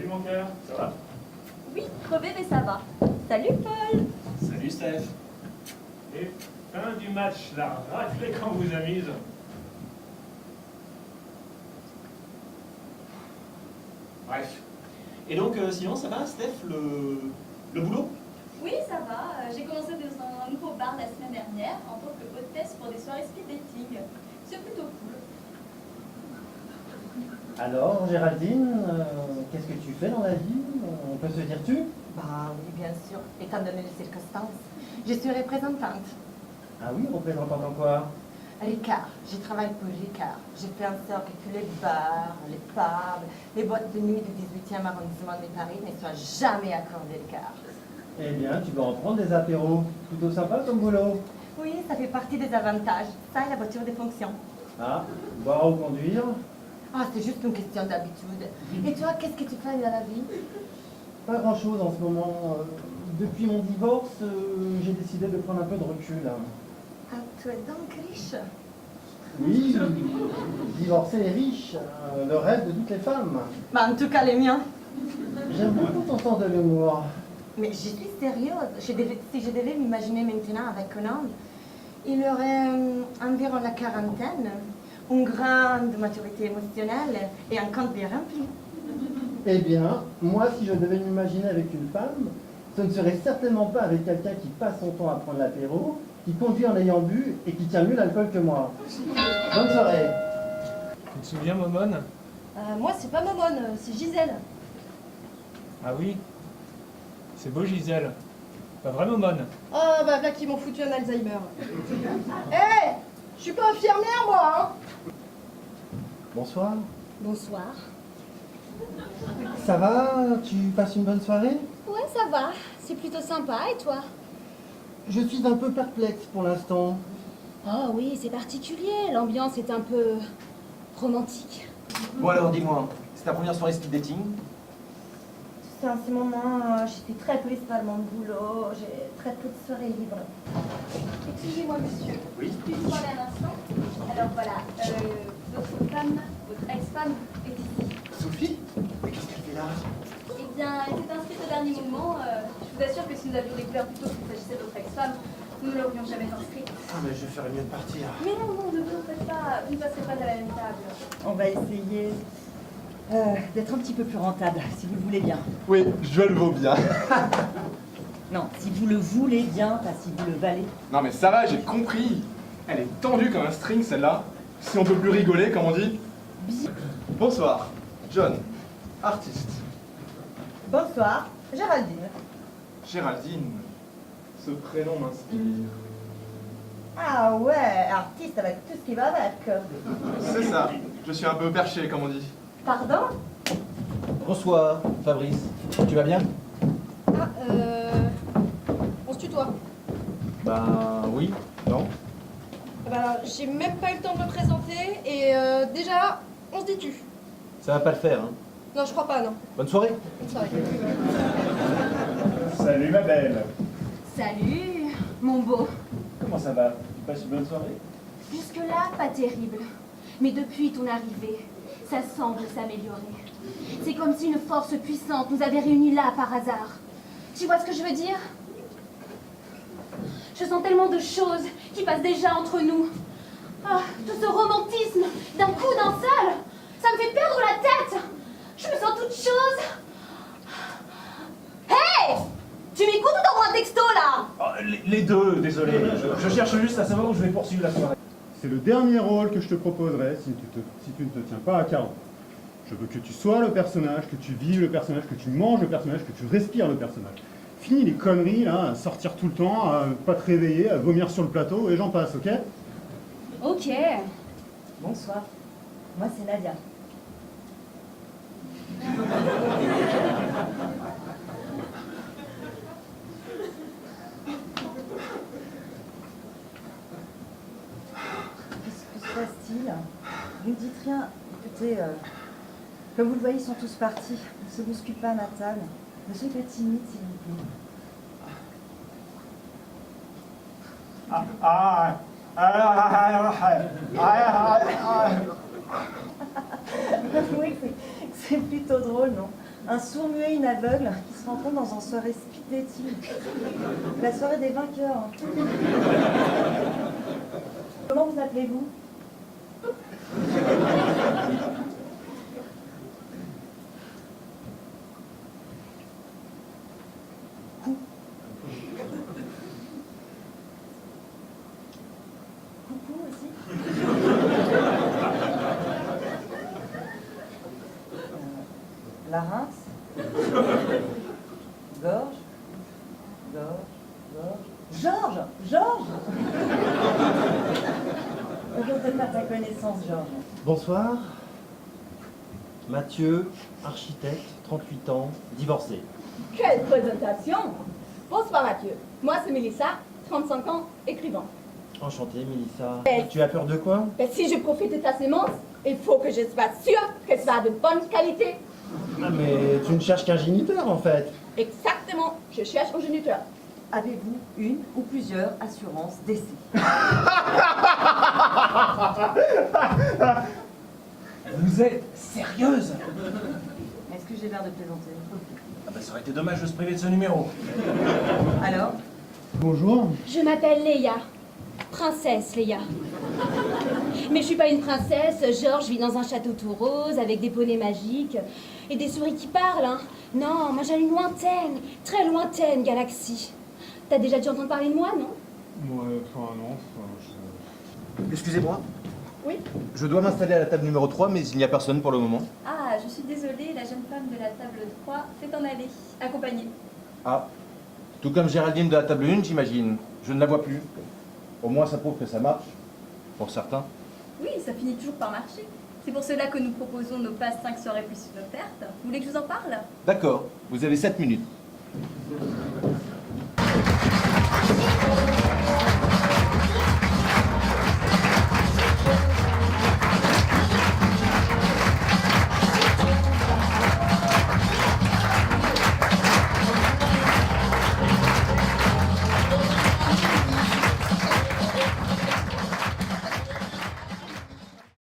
Salut mon cœur, ça va? Oui, crevé mais ça va. Salut Paul. Salut Steph. Et fin du match, la raclée quand vous amuse. Bref. Et donc, sinon, ça va, Steph, le boulot? Oui, ça va. J'ai commencé dans un nouveau bar la semaine dernière en tant que hôtesse pour des soirées speed dating. C'est plutôt cool. Alors, Géraldine, qu'est-ce que tu fais dans la vie? On peut se dire tu? Bah oui, bien sûr, étant donné les circonstances. Je suis représentante. Ah oui, représentante en quoi? Ricard, je travaille pour Ricard. Je fais en sorte que tous les bars, les pubs, les boîtes de nuit du 18e arrondissement de Paris ne soient jamais accordées Ricard. Eh bien, tu dois en prendre des apéros. Plutôt sympa comme boulot. Oui, ça fait partie des avantages. Ça et la voiture de fonction. Ah, boire ou conduire? Ah, c'est juste une question d'habitude. Et toi, qu'est-ce que tu fais dans la vie? Pas grand-chose en ce moment. Depuis mon divorce, j'ai décidé de prendre un peu de recul. Ah, tu es donc riche. Oui, divorcer et riche, le rêve de toutes les femmes. Bah, en tout cas, les miens. J'aime beaucoup ton sens de l'humour. Mais je suis sérieuse. Si je devais m'imaginer maintenant avec un homme, il aurait environ la quarantaine, une grande maturité émotionnelle et un compte bien rempli. Eh bien, moi, si je devais m'imaginer avec une femme, ce ne serait certainement pas avec quelqu'un qui passe son temps à prendre l'apéro, qui conduit en ayant bu et qui tient mieux l'alcool que moi. Bonne soirée. Tu te souviens, Momone? Moi, c'est pas Momone, c'est Gisèle. Ah oui? C'est beau, Gisèle. Pas vrai, Momone? Ah bah là qui m'ont foutu un Alzheimer. Hé, je suis pas infirmière moi hein. Bonsoir. Bonsoir. Ça va? Tu passes une bonne soirée? Ouais, ça va. C'est plutôt sympa. Et toi? Je suis un peu perplexe pour l'instant. Oh oui, c'est particulier. L'ambiance est un peu romantique. Bon alors, dis-moi, c'est ta première soirée speed dating? En ce moment, je suis très prise par mon boulot. J'ai très peu de soirées libres. Excusez-moi, monsieur. Oui. Puis-je parler un instant? Alors voilà, votre femme, votre ex-femme est ici. Sophie? Mais qu'est-ce qu'elle fait là? Eh bien, elle s'est inscrite au dernier moment. Je vous assure que si nous avions découvert plus tôt qu'il s'agissait de votre ex-femme, nous ne l'aurions jamais inscrite. Ah mais je ferais mieux de partir. Mais non, non, ne vous en faites pas. Vous ne passerez pas à la même table. On va essayer d'être un petit peu plus rentable, si vous le voulez bien. Oui, je le vaux bien. Non, si vous le voulez bien, pas si vous le valez. Non mais ça va, j'ai compris. Elle est tendue comme un string celle-là. Si on peut plus rigoler, comme on dit. Bonsoir, John, artiste. Bonsoir, Géraldine. Géraldine, ce prénom m'inspire. Ah ouais, artiste avec tout ce qui va avec. C'est ça, je suis un peu perché, comme on dit. Pardon? Bonsoir, Fabrice. Tu vas bien? Ah on se tutoie. Ben oui, non. Bah alors, j'ai même pas eu le temps de me présenter et déjà on se dit tu. Ça va pas le faire, hein. Non je crois pas non. Bonne soirée. Bonne soirée. Salut ma belle. Salut, mon beau. Comment ça va? Tu passes une bonne soirée? Jusque-là, pas terrible. Mais depuis ton arrivée, ça semble s'améliorer. C'est comme si une force puissante nous avait réunis là par hasard. Tu vois ce que je veux dire? Je sens tellement de choses qui passent déjà entre nous. Ah, tout ce romantisme d'un coup d'un seul, ça me fait perdre la tête. Je me sens toute chose. Hey! Tu m'écoutes ou t'envoies un texto là? Oh, les deux, désolé. Je cherche juste à savoir où je vais poursuivre la soirée. C'est le dernier rôle que je te proposerai si tu ne te tiens pas à carreau. Je veux que tu sois le personnage, que tu vives le personnage, que tu manges le personnage, que tu respires le personnage. Fini les conneries, là, à sortir tout le temps, à pas te réveiller, à vomir sur le plateau, et j'en passe, ok? Ok. Bonsoir. Moi, c'est Nadia. Qu'est-ce que se passe-t-il? Vous ne dites rien. Écoutez, comme vous le voyez, ils sont tous partis. Ne se bouscule pas à ma table. Ne soyez pas timide, s'il vous plaît. Oui, c'est plutôt drôle, non? Un sourd-muet, une aveugle qui se rencontrent dans une soirée speed dating. La soirée des vainqueurs. Comment vous appelez-vous? Coucou aussi. Larynx. Gorge. Georges! Georges! Heureux de faire ta connaissance, Georges. Bonsoir. Mathieu, architecte, 38 ans, divorcé. Quelle présentation! Bonsoir Mathieu. Moi c'est Mélissa, 35 ans, écrivain. Enchanté, Mélissa. Eh. Tu as peur de quoi? Mais si je profite de ta sémence, il faut que je sois sûre qu'elle soit de bonne qualité. Ah, mais tu ne cherches qu'un géniteur en fait. Exactement, je cherche un géniteur. Avez-vous une ou plusieurs assurances d'essai? Vous êtes sérieuse? Est-ce que j'ai l'air de plaisanter? Ah bah ça aurait été dommage de se priver de ce numéro. Alors? Bonjour. Je m'appelle Léa. Princesse Léa. Mais je suis pas une princesse, Georges vit dans un château tout rose avec des poneys magiques et des souris qui parlent, hein. Non, moi j'ai une lointaine, très lointaine galaxie. T'as déjà dû entendre parler de moi, non? Ouais, enfin non, Excusez-moi. Oui? Je dois m'installer à la table numéro 3, mais il n'y a personne pour le moment. Ah, je suis désolée, la jeune femme de la table 3 s'est en allée, accompagnée. Ah. Tout comme Géraldine de la table 1, j'imagine. Je ne la vois plus. Au moins, ça prouve que ça marche. Pour certains. Oui, ça finit toujours par marcher. C'est pour cela que nous proposons nos passes 5 soirées plus une offerte. Vous voulez que je vous en parle? D'accord. Vous avez 7 minutes.